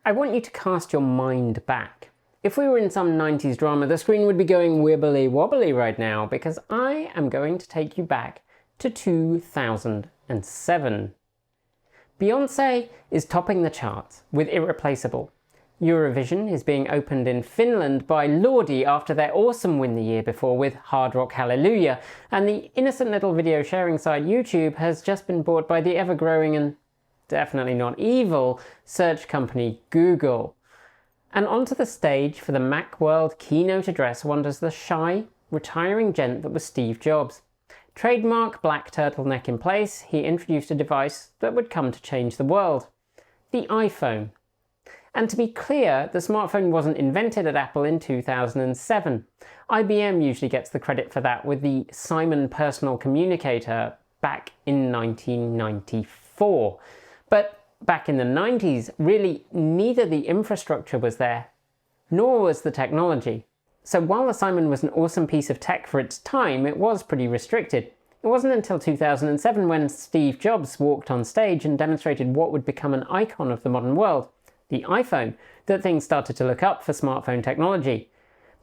I want you to cast your mind back. If we were in some 90s drama, the screen would be going wibbly wobbly right now, because I am going to take you back to 2007. Beyonce is topping the charts with Irreplaceable. Eurovision is being opened in Finland by Lordi after their awesome win the year before with Hard Rock Hallelujah, and the innocent little video sharing site YouTube has just been bought by the ever-growing and definitely not evil search company Google. And onto the stage for the Macworld keynote address wanders the shy, retiring gent that was Steve Jobs. Trademark black turtleneck in place, he introduced a device that would come to change the world: the iPhone. And to be clear, the smartphone wasn't invented at Apple in 2007. IBM usually gets the credit for that with the Simon Personal Communicator back in 1994. But back in the 90s, really neither the infrastructure was there, nor was the technology. So while the Simon was an awesome piece of tech for its time, it was pretty restricted. It wasn't until 2007 when Steve Jobs walked on stage and demonstrated what would become an icon of the modern world, the iPhone, that things started to look up for smartphone technology.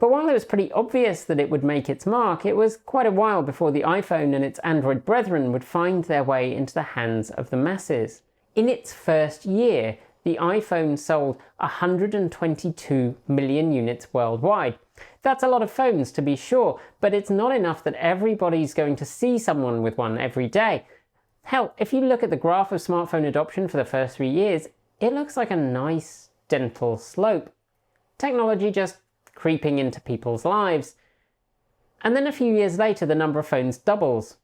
But while it was pretty obvious that it would make its mark, it was quite a while before the iPhone and its Android brethren would find their way into the hands of the masses. In its first year, the iPhone sold 122 million units worldwide. That's a lot of phones, to be sure, but it's not enough that everybody's going to see someone with one every day. Hell, if you look at the graph of smartphone adoption for the first 3 years, it looks like a nice, gentle slope. Technology just creeping into people's lives. And then a few years later, the number of phones doubles.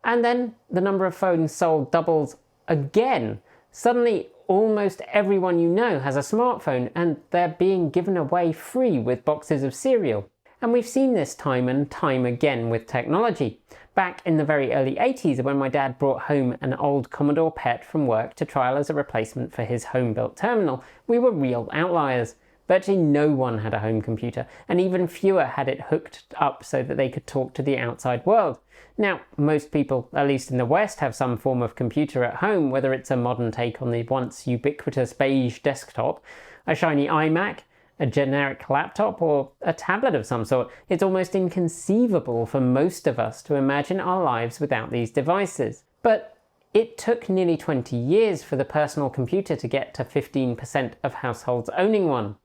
And then the number of phones sold doubles again. Suddenly, almost everyone you know has a smartphone, and they're being given away free with boxes of cereal. And we've seen this time and time again with technology. Back in the very early 80s, when my dad brought home an old Commodore PET from work to trial as a replacement for his home-built terminal, we were real outliers. Virtually no one had a home computer, and even fewer had it hooked up so that they could talk to the outside world. Now, most people, at least in the West, have some form of computer at home, whether it's a modern take on the once ubiquitous beige desktop, a shiny iMac, a generic laptop, or a tablet of some sort. It's almost inconceivable for most of us to imagine our lives without these devices. But it took nearly 20 years for the personal computer to get to 15% of households owning one.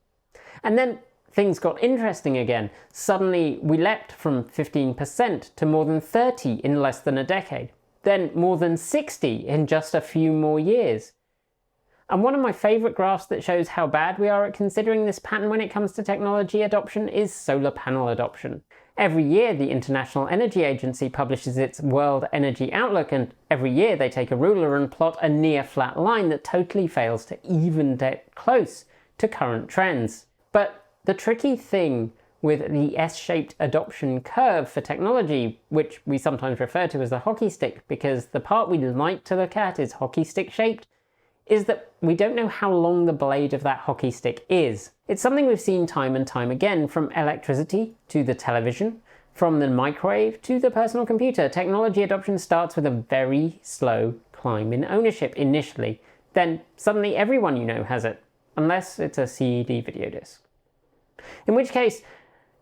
And then things got interesting again. Suddenly we leapt from 15% to more than 30% in less than a decade. Then more than 60% in just a few more years. And one of my favourite graphs that shows how bad we are at considering this pattern when it comes to technology adoption is solar panel adoption. Every year the International Energy Agency publishes its World Energy Outlook, and every year they take a ruler and plot a near flat line that totally fails to even get close to current trends. But the tricky thing with the S-shaped adoption curve for technology, which we sometimes refer to as the hockey stick because the part we like to look at is hockey stick shaped, is that we don't know how long the blade of that hockey stick is. It's something we've seen time and time again, from electricity to the television, from the microwave to the personal computer. Technology adoption starts with a very slow climb in ownership initially, then suddenly everyone you know has it, unless it's a CD video disc. In which case,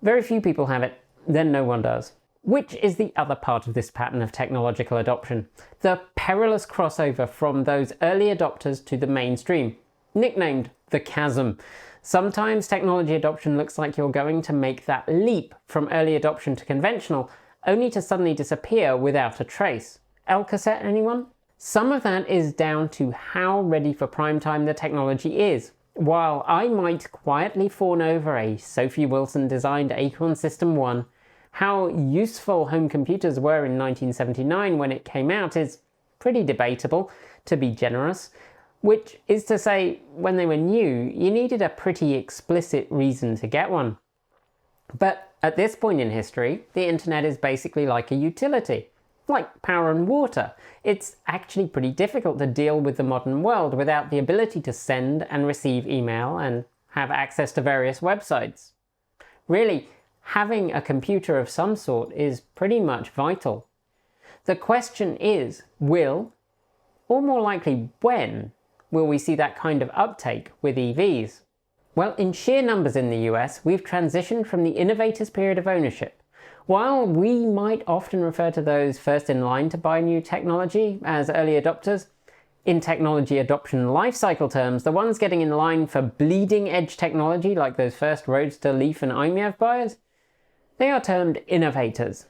very few people have it, then no one does. Which is the other part of this pattern of technological adoption, the perilous crossover from those early adopters to the mainstream, nicknamed the chasm. Sometimes technology adoption looks like you're going to make that leap from early adoption to conventional, only to suddenly disappear without a trace. Alcassette, anyone? Some of that is down to how ready for prime time the technology is. While I might quietly fawn over a Sophie Wilson designed Acorn System 1, how useful home computers were in 1979 when it came out is pretty debatable, to be generous. Which is to say, when they were new, you needed a pretty explicit reason to get one. But at this point in history, the internet is basically like a utility. Like power and water. It's actually pretty difficult to deal with the modern world without the ability to send and receive email and have access to various websites. Really, having a computer of some sort is pretty much vital. The question is, will, or more likely when, will we see that kind of uptake with EVs? Well, in sheer numbers in the US, we've transitioned from the innovators' period of ownership. While we might often refer to those first in line to buy new technology as early adopters, in technology adoption lifecycle terms, the ones getting in line for bleeding edge technology like those first Roadster, Leaf and iMEV buyers, they are termed innovators.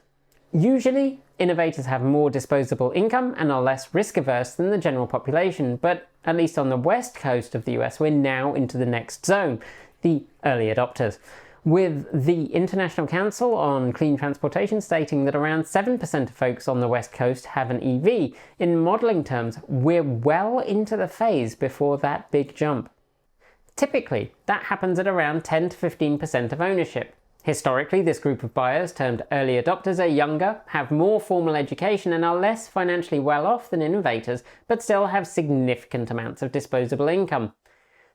Usually, innovators have more disposable income and are less risk averse than the general population, but at least on the west coast of the US, we're now into the next zone, the early adopters, with the International Council on Clean Transportation stating that around 7% of folks on the west coast have an EV. In modelling terms, we're well into the phase before that big jump. Typically, that happens at around 10 to 15% of ownership. Historically, this group of buyers, termed early adopters, are younger, have more formal education and are less financially well off than innovators, but still have significant amounts of disposable income.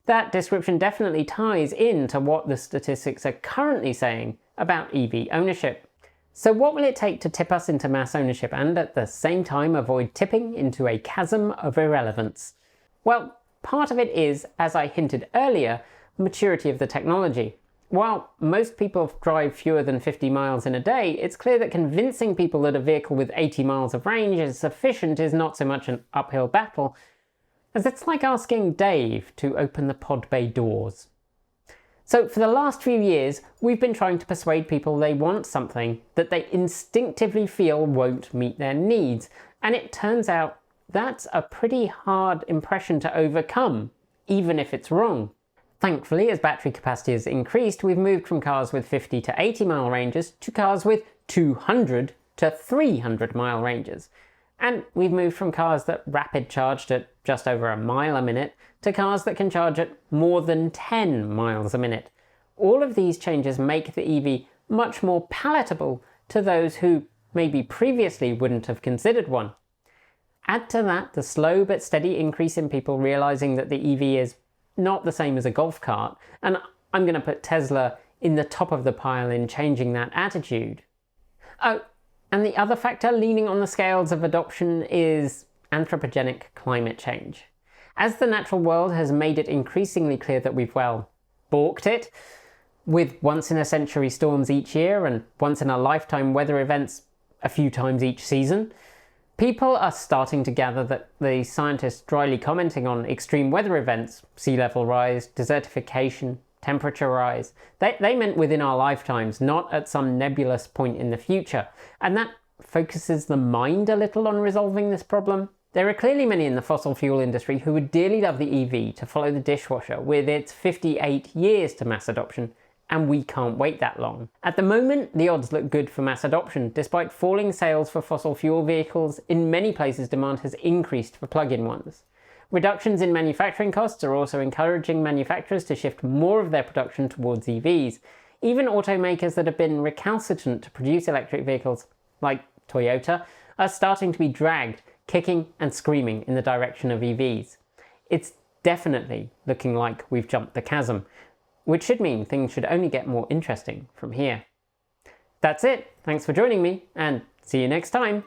That description definitely ties in to what the statistics are currently saying about EV ownership. So what will it take to tip us into mass ownership and at the same time avoid tipping into a chasm of irrelevance? Well, part of it is, as I hinted earlier, maturity of the technology. While most people drive fewer than 50 miles in a day, it's clear that convincing people that a vehicle with 80 miles of range is sufficient is not so much an uphill battle, as it's like asking Dave to open the pod bay doors. So for the last few years, we've been trying to persuade people they want something that they instinctively feel won't meet their needs, and it turns out that's a pretty hard impression to overcome, even if it's wrong. Thankfully, as battery capacity has increased, we've moved from cars with 50 to 80 mile ranges to cars with 200 to 300 mile ranges. And we've moved from cars that rapid charged at just over a mile a minute to cars that can charge at more than 10 miles a minute. All of these changes make the EV much more palatable to those who maybe previously wouldn't have considered one. Add to that the slow but steady increase in people realizing that the EV is not the same as a golf cart, and I'm going to put Tesla in the top of the pile in changing that attitude. Oh, and the other factor leaning on the scales of adoption is anthropogenic climate change. As the natural world has made it increasingly clear that we've, well, balked it, with once-in-a-century storms each year and once-in-a-lifetime weather events a few times each season, people are starting to gather that the scientists dryly commenting on extreme weather events, sea level rise, desertification, temperature rise, they meant within our lifetimes, not at some nebulous point in the future. And that focuses the mind a little on resolving this problem. There are clearly many in the fossil fuel industry who would dearly love the EV to follow the dishwasher with its 58 years to mass adoption, and we can't wait that long. At the moment, the odds look good for mass adoption. Despite falling sales for fossil fuel vehicles, in many places demand has increased for plug-in ones. Reductions in manufacturing costs are also encouraging manufacturers to shift more of their production towards EVs. Even automakers that have been recalcitrant to produce electric vehicles, like Toyota, are starting to be dragged, kicking and screaming in the direction of EVs. It's definitely looking like we've jumped the chasm, which should mean things should only get more interesting from here. That's it. Thanks for joining me, and see you next time.